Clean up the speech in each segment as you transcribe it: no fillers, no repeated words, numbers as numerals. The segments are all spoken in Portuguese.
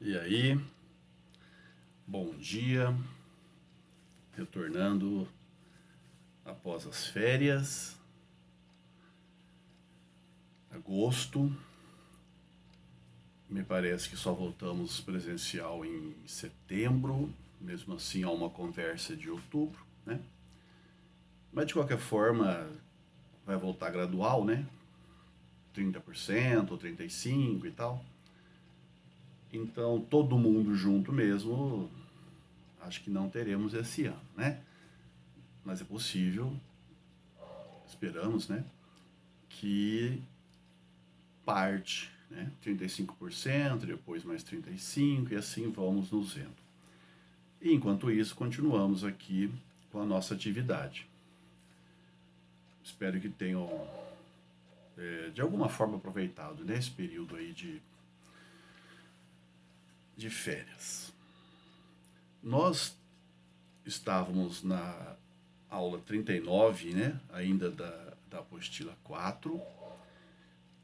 E aí, bom dia, retornando após as férias, agosto, me parece que só voltamos presencial em setembro, mesmo assim há uma conversa de outubro, né? Mas de qualquer forma, vai voltar gradual, né? 30% ou 35% e tal. Então, todo mundo junto mesmo, acho que não teremos esse ano, né? Mas é possível, esperamos, né? Que parte, né? 35%, depois mais 35% e assim vamos nos vendo. E enquanto isso, continuamos aqui com a nossa atividade. Espero que tenham, de alguma forma, aproveitado nesse período aí de férias. Nós estávamos na aula 39, né? Ainda da apostila 4.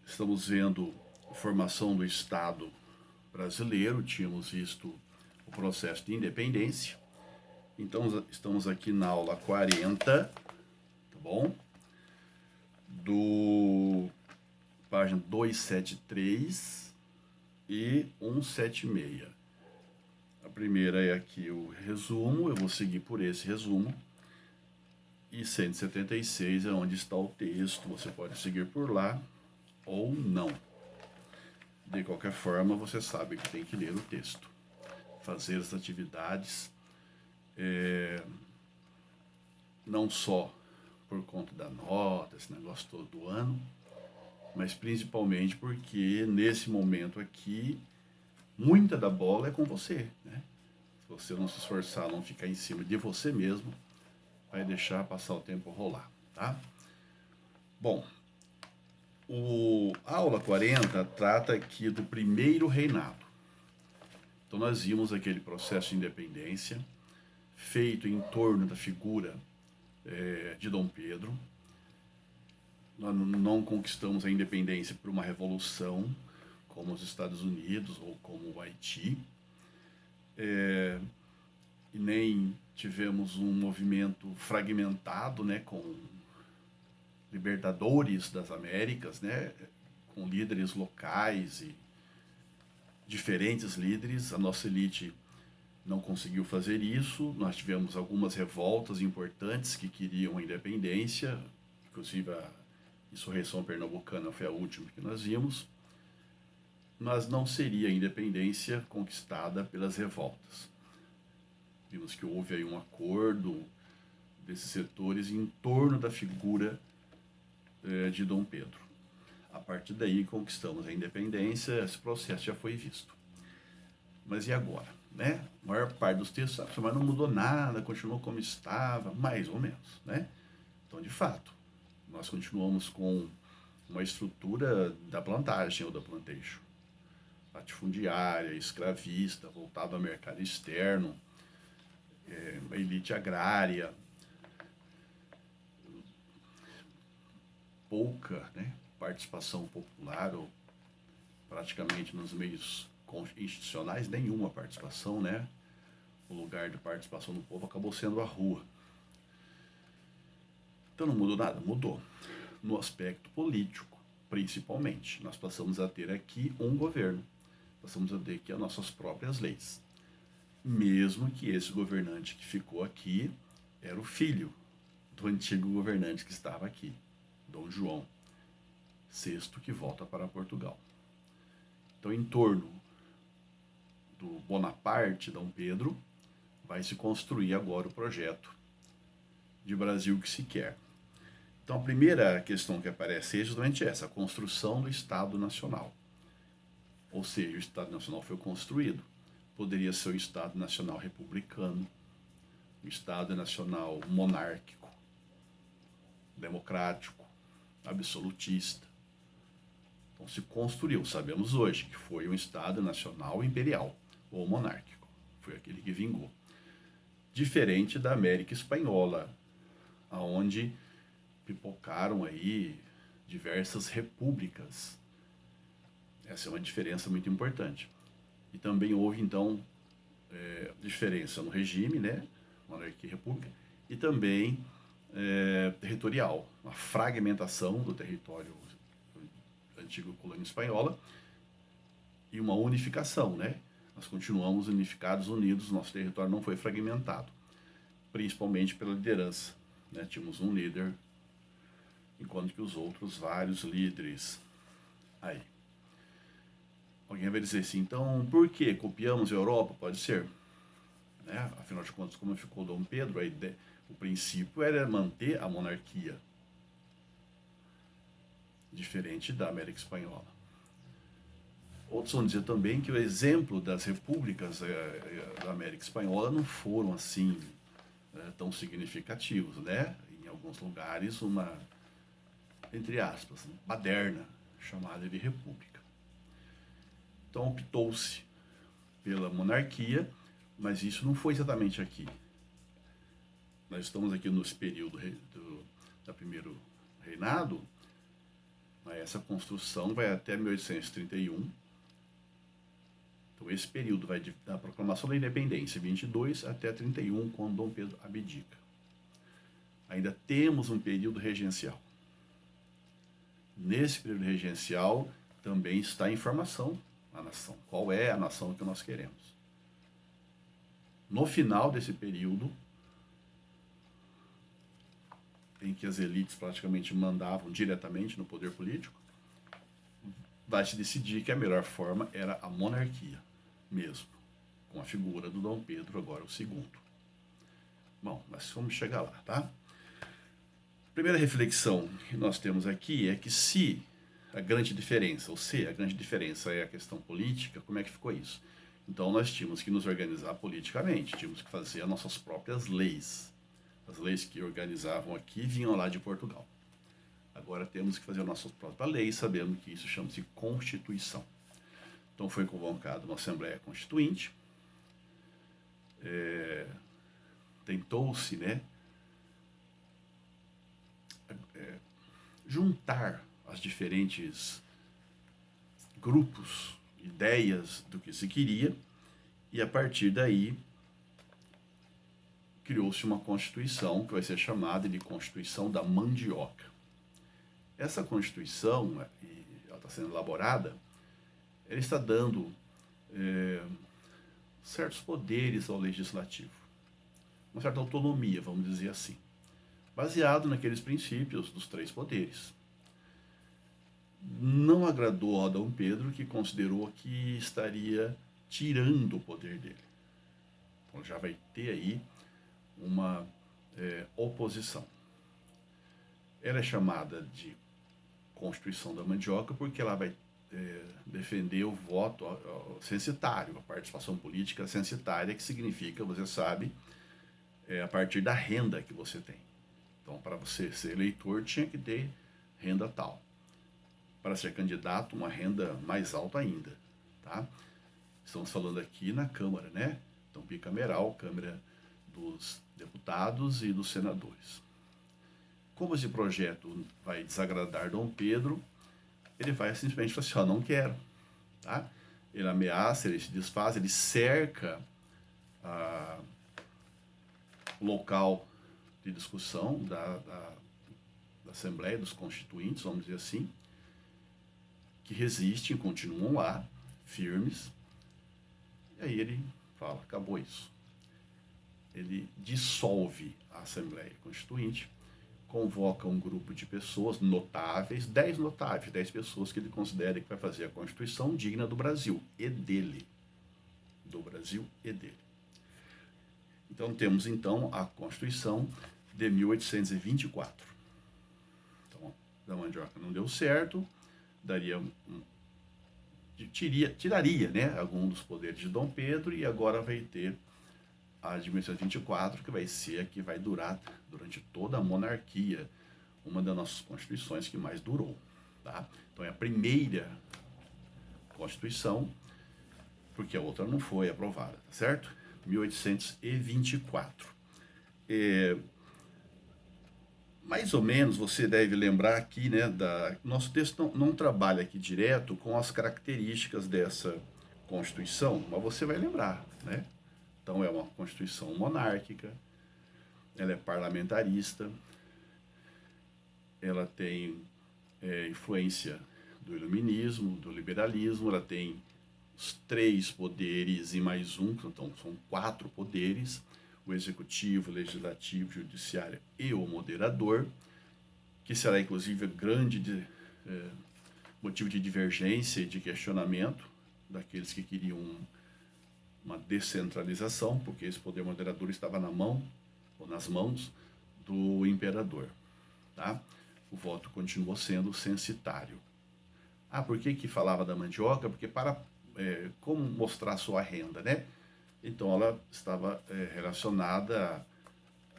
Estamos vendo a formação do Estado brasileiro, tínhamos visto o processo de independência. Então, estamos aqui na aula 40, tá bom? Do página 273 e 176. A primeira é aqui o resumo, eu vou seguir por esse resumo. E 176 é onde está o texto, você pode seguir por lá ou não. De qualquer forma, você sabe que tem que ler o texto. Fazer as atividades, não só por conta da nota, esse negócio todo do ano, mas principalmente porque nesse momento aqui, muita da bola é com você, né? Se você não se esforçar, não ficar em cima de você mesmo, vai deixar passar o tempo rolar, tá? Bom, a aula 40 trata aqui do primeiro reinado. Então nós vimos aquele processo de independência feito em torno da figura de Dom Pedro. Nós não conquistamos a independência por uma revolução, como os Estados Unidos ou como o Haiti, e nem tivemos um movimento fragmentado, né, com libertadores das Américas, né, com líderes locais e diferentes líderes. A nossa elite não conseguiu fazer isso. Nós tivemos algumas revoltas importantes que queriam a independência, inclusive a insurreição pernambucana foi a última que nós vimos, mas não seria a independência conquistada pelas revoltas. Vimos que houve aí um acordo desses setores em torno da figura de Dom Pedro. A partir daí conquistamos a independência, esse processo já foi visto. Mas e agora? Né? A maior parte dos textos, mas não mudou nada, continuou como estava, mais ou menos. Né? Então, de fato, nós continuamos com uma estrutura da plantagem ou da plantation. Latifundiária, escravista, voltado ao mercado externo, uma elite agrária, pouca, né, participação popular, ou praticamente nos meios institucionais, nenhuma participação, né? O lugar de participação do povo acabou sendo a rua. Então não mudou nada? Mudou. No aspecto político, principalmente. Nós passamos a ter aqui um governo. Passamos a ter aqui as nossas próprias leis. Mesmo que esse governante que ficou aqui era o filho do antigo governante que estava aqui, Dom João VI, que volta para Portugal. Então, em torno do Bonaparte, Dom Pedro, vai se construir agora o projeto de Brasil que se quer. Então, a primeira questão que aparece é justamente essa, a construção do Estado Nacional. Ou seja, o Estado Nacional foi construído. Poderia ser o Estado Nacional republicano, o Estado Nacional monárquico, democrático, absolutista. Então se construiu, sabemos hoje, que foi um Estado Nacional imperial ou monárquico. Foi aquele que vingou. Diferente da América Espanhola, onde pipocaram aí diversas repúblicas. Essa é uma diferença muito importante. E também houve, então, diferença no regime, né, monarquia e república, e também territorial, uma fragmentação do território da antiga colônia espanhola e uma unificação, né? Nós continuamos unificados, unidos, nosso território não foi fragmentado, principalmente pela liderança, né? Tínhamos um líder, enquanto que os outros vários líderes. Aí. Alguém vai dizer assim, então por que copiamos a Europa? Pode ser. Né? Afinal de contas, como ficou Dom Pedro, o princípio era manter a monarquia, diferente da América Espanhola. Outros vão dizer também que o exemplo das repúblicas da América Espanhola não foram assim tão significativos, né? Em alguns lugares, uma, entre aspas, baderna, chamada de república. Então optou-se pela monarquia, mas isso não foi exatamente aqui. Nós estamos aqui nesse período do primeiro reinado, mas essa construção vai até 1831. Então esse período vai da proclamação da independência, 22 até 31, quando Dom Pedro abdica. Ainda temos um período regencial. Nesse período regencial também está em formação a nação. Qual é a nação que nós queremos? No final desse período, em que as elites praticamente mandavam diretamente no poder político, vai se decidir que a melhor forma era a monarquia mesmo, com a figura do Dom Pedro, agora o segundo. Bom, mas vamos chegar lá, tá? Primeira reflexão que nós temos aqui é que se a grande diferença, ou se a grande diferença é a questão política, como é que ficou isso? Então nós tínhamos que nos organizar politicamente, tínhamos que fazer as nossas próprias leis. As leis que organizavam aqui vinham lá de Portugal. Agora temos que fazer a nossa própria lei, sabendo que isso chama-se Constituição. Então foi convocada uma Assembleia Constituinte, tentou-se, né, juntar as diferentes grupos, ideias do que se queria, e a partir daí criou-se uma Constituição que vai ser chamada de Constituição da Mandioca. Essa Constituição, ela está sendo elaborada, ela está dando certos poderes ao Legislativo, uma certa autonomia, vamos dizer assim, baseado naqueles princípios dos três poderes. Não agradou a Dom Pedro, que considerou que estaria tirando o poder dele. Então já vai ter aí uma oposição. Ela é chamada de Constituição da Mandioca porque ela vai defender o voto censitário, a participação política censitária, que significa, você sabe, a partir da renda que você tem. Então, para você ser eleitor, tinha que ter renda tal. Para ser candidato, uma renda mais alta ainda, tá? Estamos falando aqui na Câmara, né? Então, bicameral, Câmara dos Deputados e dos Senadores. Como esse projeto vai desagradar Dom Pedro, ele vai simplesmente falar assim, não quero, tá? Ele ameaça, ele se desfaz, ele cerca o local de discussão da Assembleia dos Constituintes, vamos dizer assim, que resistem, continuam lá, firmes, e aí ele fala, acabou isso. Ele dissolve a Assembleia Constituinte, convoca um grupo de pessoas notáveis, 10 notáveis, 10 pessoas que ele considera que vai fazer a Constituição digna do Brasil e dele. Do Brasil e dele. Então temos então a Constituição de 1824. Então, da Mandioca não deu certo, tiraria, né, algum dos poderes de Dom Pedro, e agora vai ter a de 1824, que vai ser a que vai durar durante toda a monarquia, uma das nossas constituições que mais durou, tá? Então é a primeira Constituição, porque a outra não foi aprovada, tá certo? 1824. Mais ou menos, você deve lembrar aqui, né, nosso texto não trabalha aqui direto com as características dessa Constituição, mas você vai lembrar, né? Então é uma Constituição monárquica, ela é parlamentarista, ela tem influência do iluminismo, do liberalismo, ela tem os 3 poderes e mais um, então são 4 poderes, o executivo, o legislativo, o judiciário e o moderador, que será inclusive grande motivo de divergência e de questionamento daqueles que queriam uma descentralização, porque esse poder moderador estava na mão ou nas mãos do imperador, tá? O voto continuou sendo censitário. Por que falava da mandioca? Porque como mostrar sua renda, né? Então ela estava relacionada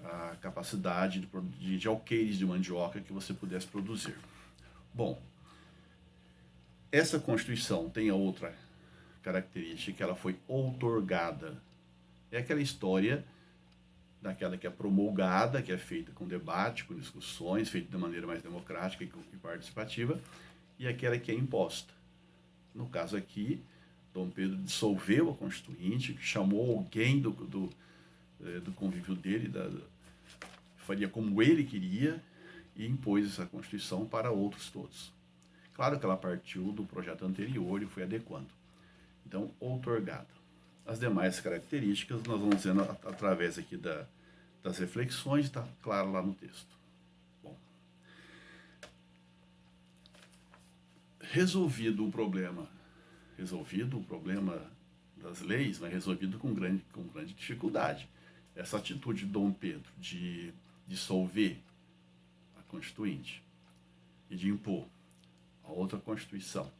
à capacidade de alqueires de mandioca que você pudesse produzir. Bom, essa Constituição tem a outra característica, que ela foi outorgada. É aquela história daquela que é promulgada, que é feita com debate, com discussões, feita de maneira mais democrática e participativa, e aquela que é imposta. No caso aqui, Dom Pedro dissolveu a Constituinte, chamou alguém do convívio dele, faria como ele queria, e impôs essa Constituição para outros todos. Claro que ela partiu do projeto anterior e foi adequando. Então, outorgado. As demais características nós vamos vendo através aqui das reflexões, está claro lá no texto. Bom, resolvido o problema das leis, mas resolvido com grande dificuldade. Essa atitude de Dom Pedro de dissolver a Constituinte e de impor a outra Constituição,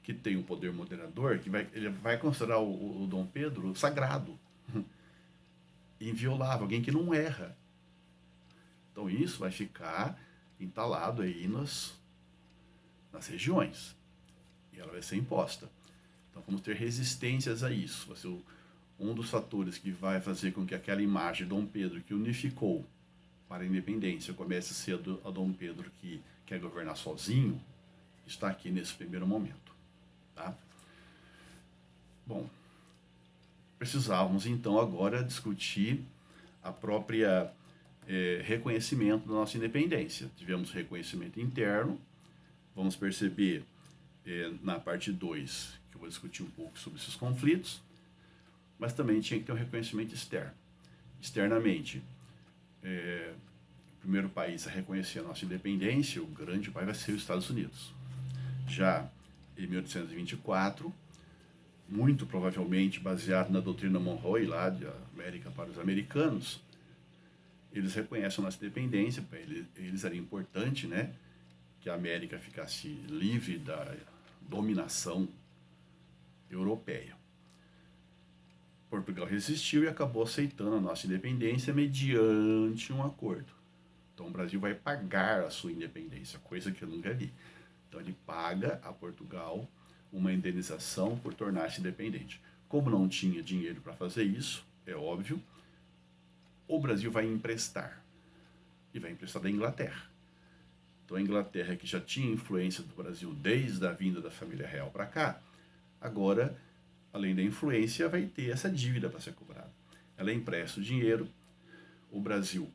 que tem um poder moderador, ele vai considerar o Dom Pedro sagrado, inviolável, alguém que não erra. Então isso vai ficar entalado aí nas regiões, e ela vai ser imposta. Então vamos ter resistências a isso. Vai ser um dos fatores que vai fazer com que aquela imagem de Dom Pedro que unificou para a independência comece a ser a Dom Pedro que quer governar sozinho, está aqui nesse primeiro momento. Tá? Bom, precisávamos então agora discutir a própria reconhecimento da nossa independência. Tivemos reconhecimento interno, vamos perceber na parte 2, que eu vou discutir um pouco sobre esses conflitos, mas também tinha que ter um reconhecimento externo. Externamente, o primeiro país a reconhecer a nossa independência, o grande país, vai ser os Estados Unidos. Já em 1824, muito provavelmente baseado na doutrina Monroe, lá de América para os americanos, eles reconhecem a nossa independência. Para eles era importante, né, que a América ficasse livre da dominação europeia. Portugal resistiu e acabou aceitando a nossa independência mediante um acordo. Então o Brasil vai pagar a sua independência, coisa que eu nunca vi. Então ele paga a Portugal uma indenização por tornar-se independente. Como não tinha dinheiro para fazer isso, é óbvio, o Brasil vai emprestar. E vai emprestar da Inglaterra. Então a Inglaterra, que já tinha influência do Brasil desde a vinda da família real para cá, agora, além da influência, vai ter essa dívida para ser cobrada. Ela empresta o dinheiro, o Brasil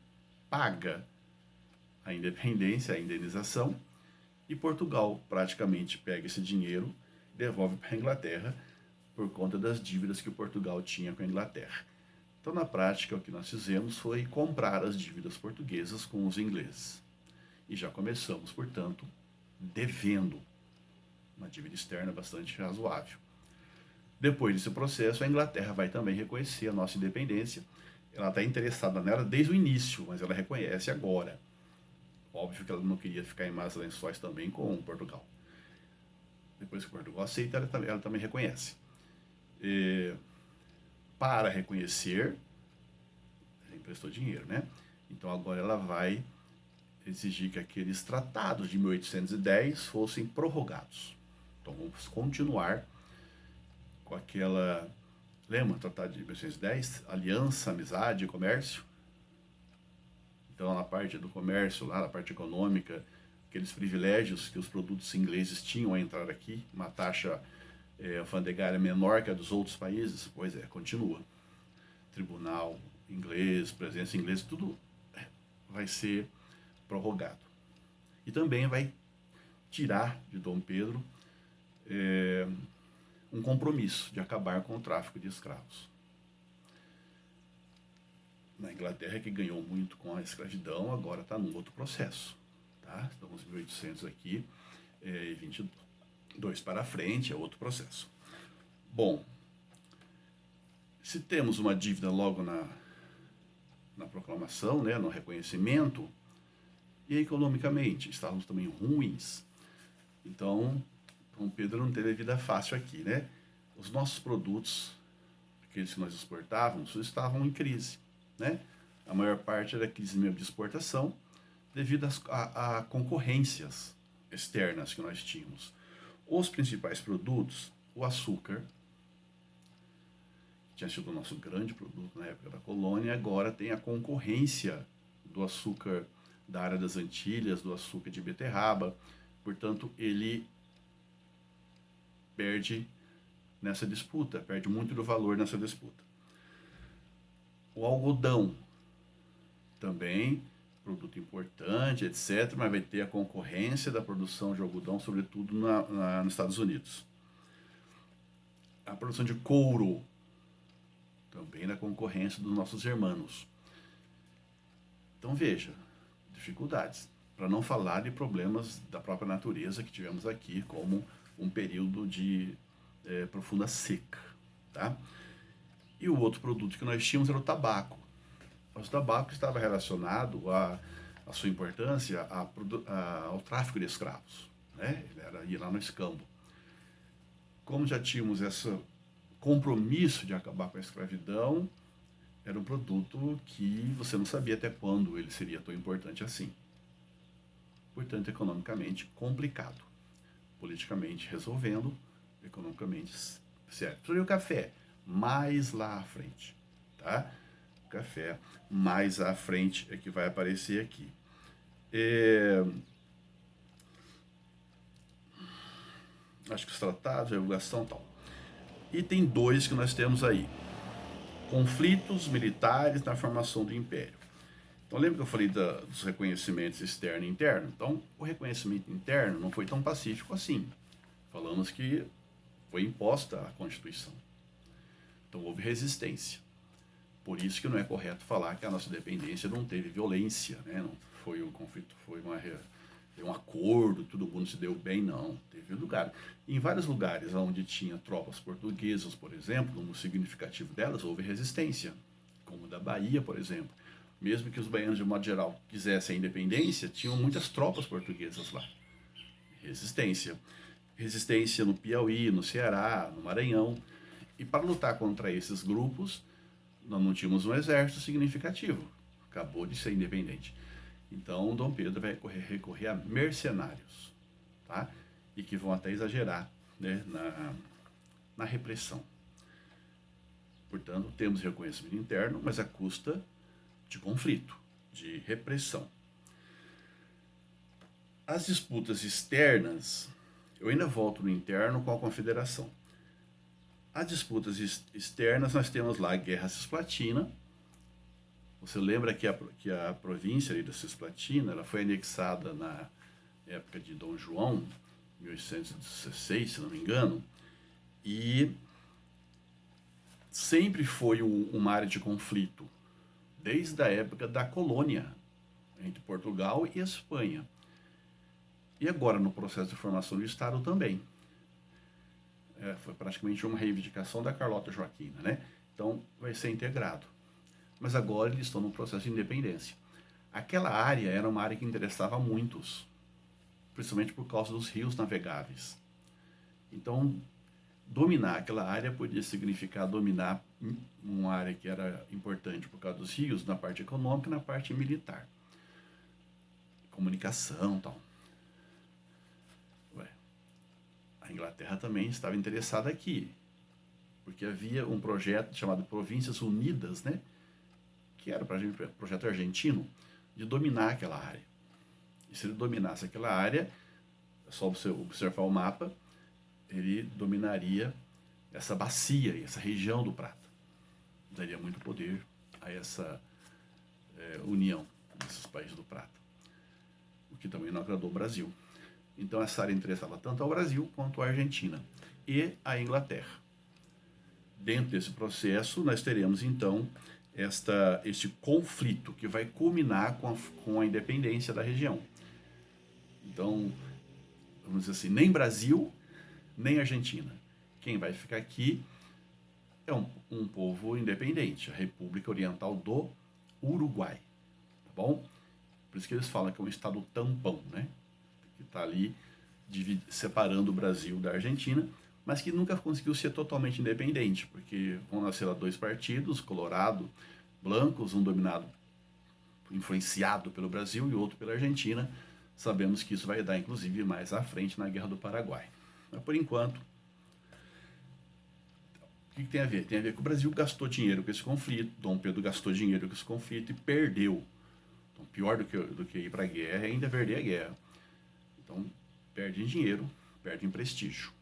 paga a independência, a indenização, e Portugal praticamente pega esse dinheiro e devolve para a Inglaterra por conta das dívidas que Portugal tinha com a Inglaterra. Então, na prática, o que nós fizemos foi comprar as dívidas portuguesas com os ingleses. E já começamos, portanto, devendo uma dívida externa bastante razoável. Depois desse processo, a Inglaterra vai também reconhecer a nossa independência. Ela está interessada nela desde o início, mas ela reconhece agora. Óbvio que ela não queria ficar em más lençóis também com Portugal. Depois que Portugal aceita, ela também reconhece. Para reconhecer, ela emprestou dinheiro, né? Então agora ela vai exigir que aqueles tratados de 1810 fossem prorrogados. Então vamos continuar com aquela... Lembra o tratado de 1810? Aliança, amizade e comércio? Então, na parte do comércio, lá na parte econômica, aqueles privilégios que os produtos ingleses tinham a entrar aqui, uma taxa alfandegária menor que a dos outros países? Pois é, continua. Tribunal inglês, presença inglesa, tudo vai ser prorrogado. E também vai tirar de Dom Pedro um compromisso de acabar com o tráfico de escravos. Na Inglaterra, que ganhou muito com a escravidão, agora está num outro processo. Tá? Estamos em 1800 aqui, 22 para frente é outro processo. Bom, se temos uma dívida logo na proclamação, né, no reconhecimento, e economicamente estávamos também ruins. Então, Dom Pedro não teve vida fácil aqui, né? Os nossos produtos, aqueles que nós exportávamos, estavam em crise, né? A maior parte era crise mesmo de exportação, devido a concorrências externas que nós tínhamos. Os principais produtos, o açúcar, que tinha sido o nosso grande produto na época da colônia, agora tem a concorrência do açúcar da área das Antilhas, do açúcar de beterraba. Portanto, ele perde nessa disputa, perde muito do valor nessa disputa. O algodão, também, produto importante, etc., mas vai ter a concorrência da produção de algodão, sobretudo nos Estados Unidos. A produção de couro, também na concorrência dos nossos irmãos. Então, veja, dificuldades. Para não falar de problemas da própria natureza que tivemos aqui, como um período de profunda seca. Tá? E o outro produto que nós tínhamos era o tabaco. Mas o tabaco estava relacionado a sua importância ao tráfico de escravos. Né? Ele era ir lá no escambo. Como já tínhamos esse compromisso de acabar com a escravidão, era um produto que você não sabia até quando ele seria tão importante assim. Portanto, economicamente complicado. Politicamente resolvendo, economicamente certo. E o café, mais lá à frente. Tá? O café, mais à frente, é que vai aparecer aqui. Acho que os tratados, a divulgação e tal. Item 2 que nós temos aí. Conflitos militares na formação do Império. Então, lembra que eu falei dos reconhecimentos externo e interno? Então, o reconhecimento interno não foi tão pacífico assim. Falamos que foi imposta a Constituição. Então, houve resistência. Por isso que não é correto falar que a nossa independência não teve violência, né? Não foi um conflito, foi um acordo, todo mundo se deu bem, não. Teve lugar. Em vários lugares onde tinha tropas portuguesas, por exemplo, no significativo delas, houve resistência. Como da Bahia, por exemplo. Mesmo que os baianos, de modo geral, quisessem a independência, tinham muitas tropas portuguesas lá. Resistência. Resistência no Piauí, no Ceará, no Maranhão. E para lutar contra esses grupos, nós não tínhamos um exército significativo. Acabou de ser independente. Então, Dom Pedro vai recorrer a mercenários, tá? E que vão até exagerar, né, na repressão. Portanto, temos reconhecimento interno, mas à custa de conflito, de repressão. As disputas externas, eu ainda volto no interno com a Confederação. As disputas externas, nós temos lá a Guerra Cisplatina. Você lembra que a província da Cisplatina, ela foi anexada na época de Dom João, 1816, se não me engano, e sempre foi uma área de conflito, desde a época da colônia, entre Portugal e Espanha. E agora, no processo de formação do Estado também. Foi praticamente uma reivindicação da Carlota Joaquina, né? Então, vai ser integrado. Mas agora eles estão no processo de independência. Aquela área era uma área que interessava a muitos, principalmente por causa dos rios navegáveis. Então, dominar aquela área podia significar dominar uma área que era importante por causa dos rios, na parte econômica e na parte militar. Comunicação e tal. A Inglaterra também estava interessada aqui, porque havia um projeto chamado Províncias Unidas, né? Que era um projeto argentino, de dominar aquela área. E se ele dominasse aquela área, é só você observar o mapa, ele dominaria essa bacia, essa região do Prata. Daria muito poder a essa união desses países do Prata, o que também não agradou o Brasil. Então essa área interessava tanto ao Brasil quanto à Argentina e à Inglaterra. Dentro desse processo, nós teremos então este conflito que vai culminar com a independência da região. Então, vamos dizer assim, nem Brasil, nem Argentina. Quem vai ficar aqui é um povo independente, a República Oriental do Uruguai, tá bom? Por isso que eles falam que é um estado tampão, né? Que está ali separando o Brasil da Argentina, mas que nunca conseguiu ser totalmente independente, porque vão nascer lá dois partidos, Colorado, blancos, um dominado, influenciado pelo Brasil e outro pela Argentina. Sabemos que isso vai dar, inclusive, mais à frente na Guerra do Paraguai. Mas, por enquanto, o que tem a ver? Tem a ver que o Brasil gastou dinheiro com esse conflito, Dom Pedro gastou dinheiro com esse conflito e perdeu. Então, pior do que ir para a guerra é ainda perder a guerra. Então, perde em dinheiro, perde em prestígio.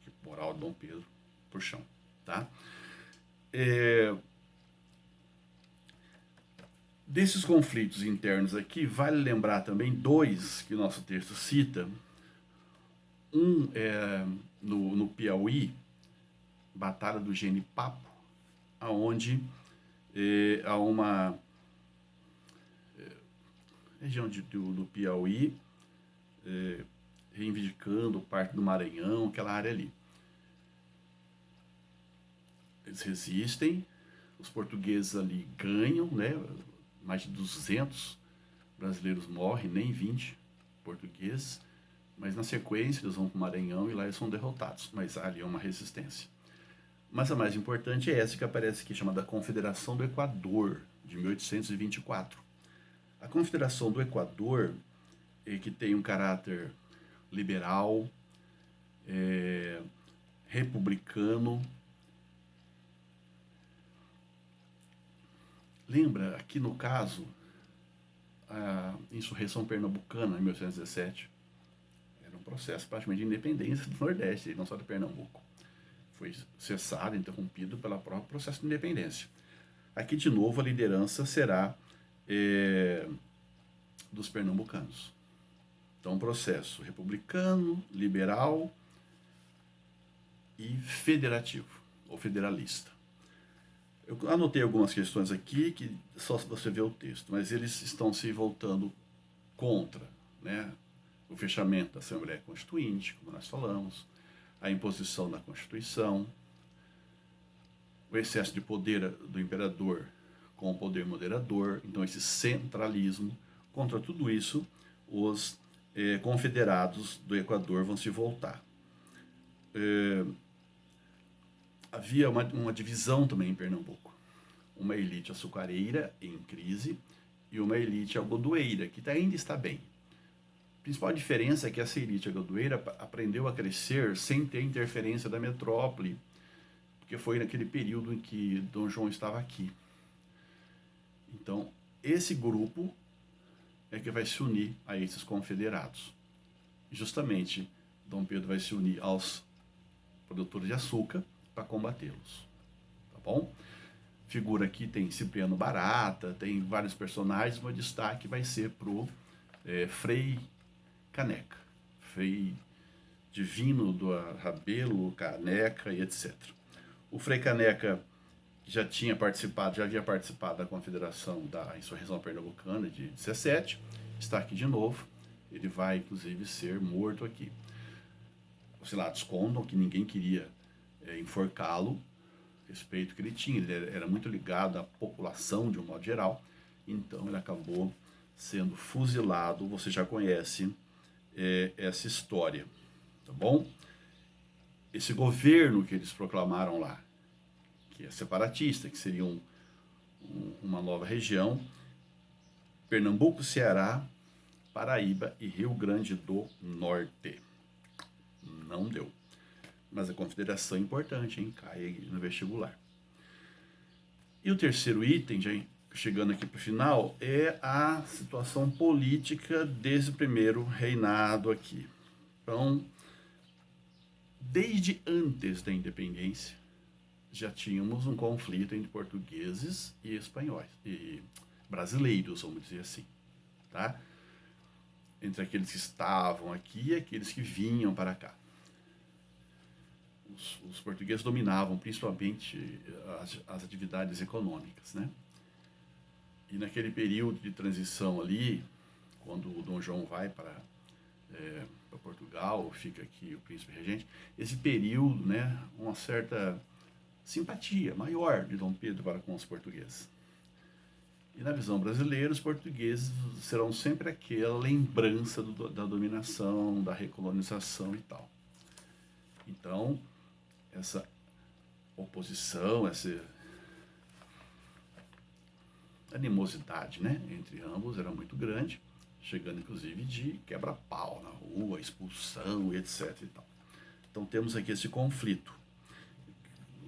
Que moral de Dom Pedro por chão, tá? Desses conflitos internos aqui, vale lembrar também dois que nosso texto cita. Um é no Piauí, Batalha do Genipapo, onde há uma região do Piauí, reivindicando parte do Maranhão, aquela área ali. Eles resistem, os portugueses ali ganham, né? Mais de 200 brasileiros morrem, nem 20 portugueses, mas na sequência eles vão para o Maranhão e lá eles são derrotados, mas ali é uma resistência. Mas a mais importante é essa que aparece aqui, chamada Confederação do Equador, de 1824. A Confederação do Equador, que tem um caráter liberal, republicano. Lembra, aqui no caso, a insurreição pernambucana, em 1817, era um processo praticamente de independência do Nordeste, não só do Pernambuco. Foi cessado, interrompido pelo próprio processo de independência. Aqui, de novo, a liderança será dos pernambucanos. Então, um processo republicano, liberal e federativo, ou federalista. Eu anotei algumas questões aqui que só você vê o texto, mas eles estão se voltando contra, né, o fechamento da Assembleia Constituinte, como nós falamos, a imposição da Constituição, o excesso de poder do imperador com o poder moderador, então esse centralismo. Contra tudo isso, os confederados do Equador vão se voltar. Havia uma divisão também em Pernambuco. Uma elite açucareira em crise e uma elite algodoeira, que ainda está bem. A principal diferença é que essa elite algodoeira aprendeu a crescer sem ter interferência da metrópole, porque foi naquele período em que Dom João estava aqui. Então, esse grupo é que vai se unir a esses confederados. E justamente, Dom Pedro vai se unir aos produtores de açúcar para combatê-los. Tá bom? Figura aqui tem Cipriano Barata, tem vários personagens, mas o destaque vai ser pro Frei Caneca, Frei Divino do Rabelo, Caneca e etc. O Frei Caneca já havia participado da Confederação da Insurreição Pernambucana de 17, está aqui de novo, ele vai inclusive ser morto aqui. Os relatos contam que ninguém queria enforcá-lo, respeito que ele tinha, ele era muito ligado à população de um modo geral, então ele acabou sendo fuzilado. Você já conhece essa história, tá bom? Esse governo que eles proclamaram lá, que é separatista, que seria uma nova região, Pernambuco, Ceará, Paraíba e Rio Grande do Norte. Não deu. Mas a confederação é importante, hein? Cai no vestibular. E o terceiro item, já chegando aqui para o final, é a situação política desde o primeiro reinado aqui. Então, desde antes da independência, já tínhamos um conflito entre portugueses e espanhóis, e brasileiros, vamos dizer assim, tá? Entre aqueles que estavam aqui e aqueles que vinham para cá. Os portugueses dominavam principalmente as atividades econômicas, né? E naquele período de transição ali, quando o Dom João vai para Portugal, fica aqui o príncipe regente, esse período, né, uma certa simpatia maior de Dom Pedro para com os portugueses. E na visão brasileira, os portugueses serão sempre aquela lembrança da dominação, da recolonização e tal. Então, essa oposição, essa animosidade, né, entre ambos era muito grande, chegando inclusive de quebra-pau na rua, expulsão, etc. e tal. Então temos aqui esse conflito,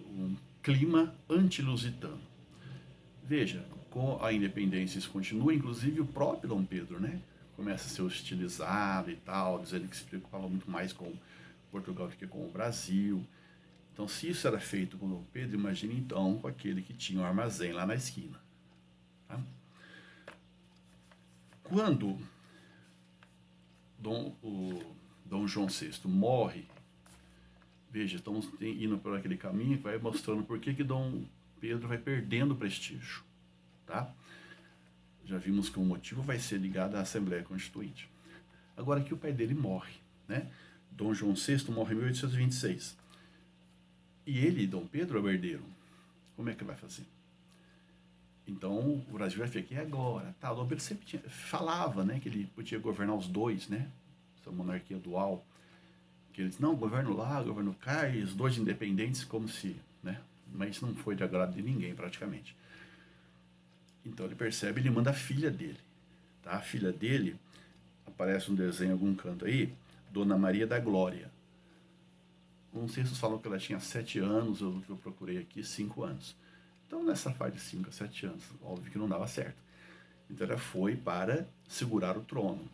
um clima anti-lusitano. Veja, com a independência isso continua, inclusive o próprio Dom Pedro, né, começa a ser hostilizado e tal, dizendo que se preocupava muito mais com Portugal do que com o Brasil. Então, se isso era feito com Dom Pedro, imagine então com aquele que tinha um armazém lá na esquina. Tá? Quando Dom João VI morre, veja, estamos indo por aquele caminho que vai mostrando por que Dom Pedro vai perdendo prestígio. Tá? Já vimos que o motivo vai ser ligado à Assembleia Constituinte. Agora que o pai dele morre, né? Dom João VI morre em 1826. E ele, Dom Pedro, é o herdeiro. Como é que vai fazer? Então, o Brasil vai ficar aqui agora. Tá, o Dom Pedro sempre falava, né, que ele podia governar os dois, né? Essa monarquia dual. Que ele disse, não, governo lá, governo cá, e os dois independentes, como se, né? Mas isso não foi de agrado de ninguém, praticamente. Então, ele percebe, ele manda a filha dele. Tá? A filha dele, aparece um desenho em algum canto aí, Dona Maria da Glória. Não sei se vocês falam que ela tinha 7 anos, ou que eu procurei aqui, 5 anos. Então, nessa fase de 5 a 7 anos, óbvio que não dava certo. Então, ela foi para segurar o trono.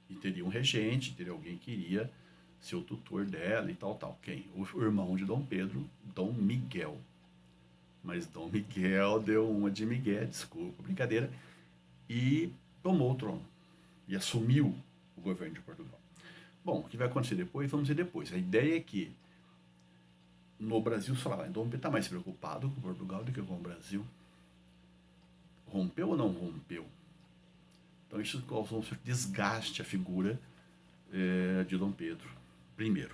E teria um regente, teria alguém que iria ser o tutor dela e tal, tal. Quem? O irmão de Dom Pedro, Dom Miguel. Mas Dom Miguel deu uma de Miguel, desculpa, brincadeira, e tomou o trono. E assumiu o governo de Portugal. Bom, o que vai acontecer depois, vamos ver depois. A ideia é que no Brasil, se falava, Dom Pedro está mais preocupado com Portugal do que com o Brasil. Rompeu ou não rompeu? Então isso causou um certo desgaste à figura de Dom Pedro I.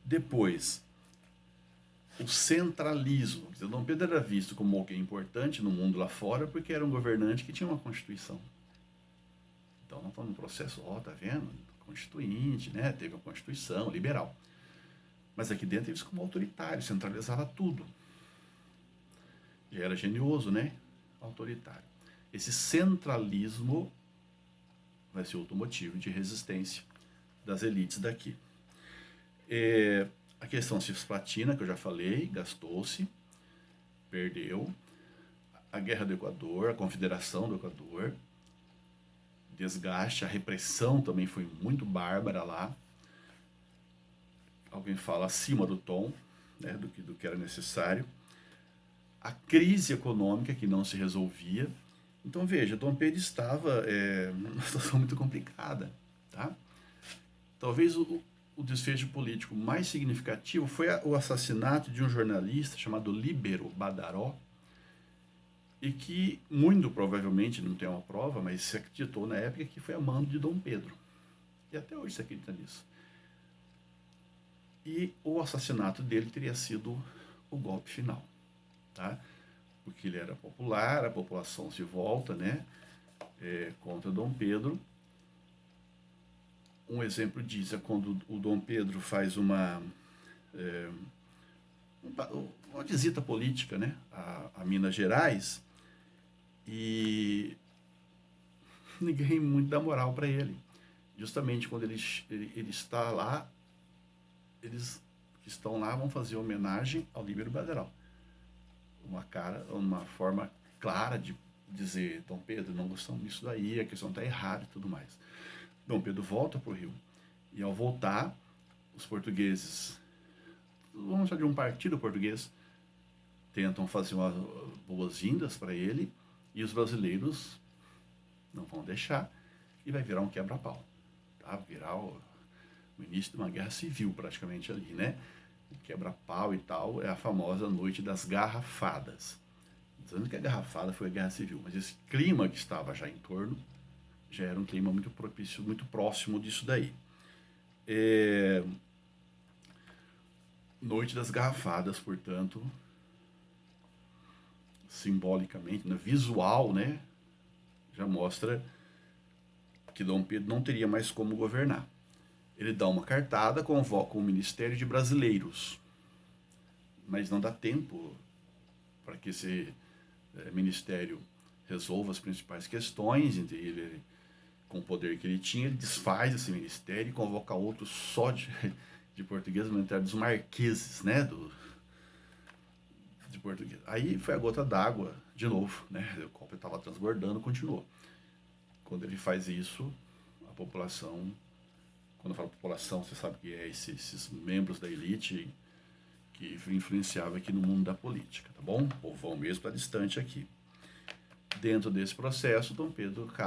Depois, o centralismo. Quer dizer, Dom Pedro era visto como alguém importante no mundo lá fora porque era um governante que tinha uma constituição. Então, nós estamos no processo, tá vendo? Constituinte, né? Teve uma constituição liberal. Mas aqui dentro eles como autoritário, centralizava tudo. E era genioso, né? Autoritário. Esse centralismo vai ser outro motivo de resistência das elites daqui. A questão cisplatina, que eu já falei, gastou-se, perdeu. A Guerra do Equador, a Confederação do Equador, desgaste, a repressão também foi muito bárbara lá. Alguém fala acima do tom, né, do que era necessário. A crise econômica que não se resolvia. Então, veja, Dom Pedro estava numa situação muito complicada. Tá? Talvez o desfecho político mais significativo foi o assassinato de um jornalista chamado Líbero Badaró, e que, muito provavelmente, não tem uma prova, mas se acreditou na época que foi a mando de Dom Pedro. E até hoje se acredita nisso. E o assassinato dele teria sido o golpe final. Tá? Porque ele era popular, a população se volta, né, contra Dom Pedro. Um exemplo disso é quando o Dom Pedro faz uma visita política, né, a Minas Gerais, e ninguém muito dá moral para ele. Justamente quando ele está lá, eles que estão lá vão fazer homenagem ao Líbero Badaró. Uma forma clara de dizer, Dom Pedro, não gostamos disso daí, a questão está errada e tudo mais. Dom Pedro volta para o Rio. E ao voltar, os portugueses, vamos chamar de um partido português, tentam fazer umas boas-vindas para ele, e os brasileiros não vão deixar, e vai virar um quebra-pau. Tá? Virar o início de uma guerra civil, praticamente, ali, né? O quebra-pau e tal é a famosa Noite das Garrafadas. Dizendo que a garrafada foi a guerra civil, mas esse clima que estava já em torno já era um clima muito propício, muito próximo disso daí. Noite das Garrafadas, portanto, simbolicamente, no visual, né, já mostra que Dom Pedro não teria mais como governar. Ele dá uma cartada, convoca o Ministério de Brasileiros, mas não dá tempo para que esse ministério resolva as principais questões. Ele, com o poder que ele tinha, ele desfaz esse ministério e convoca outro só de português, o Ministério dos Marqueses, né, de português. Aí foi a gota d'água, de novo, né, o copo estava transbordando, continuou. Quando ele faz isso, a população, quando eu falo população, você sabe que é esses membros da elite que influenciavam aqui no mundo da política, tá bom? O povão mesmo está distante aqui. Dentro desse processo, Dom Pedro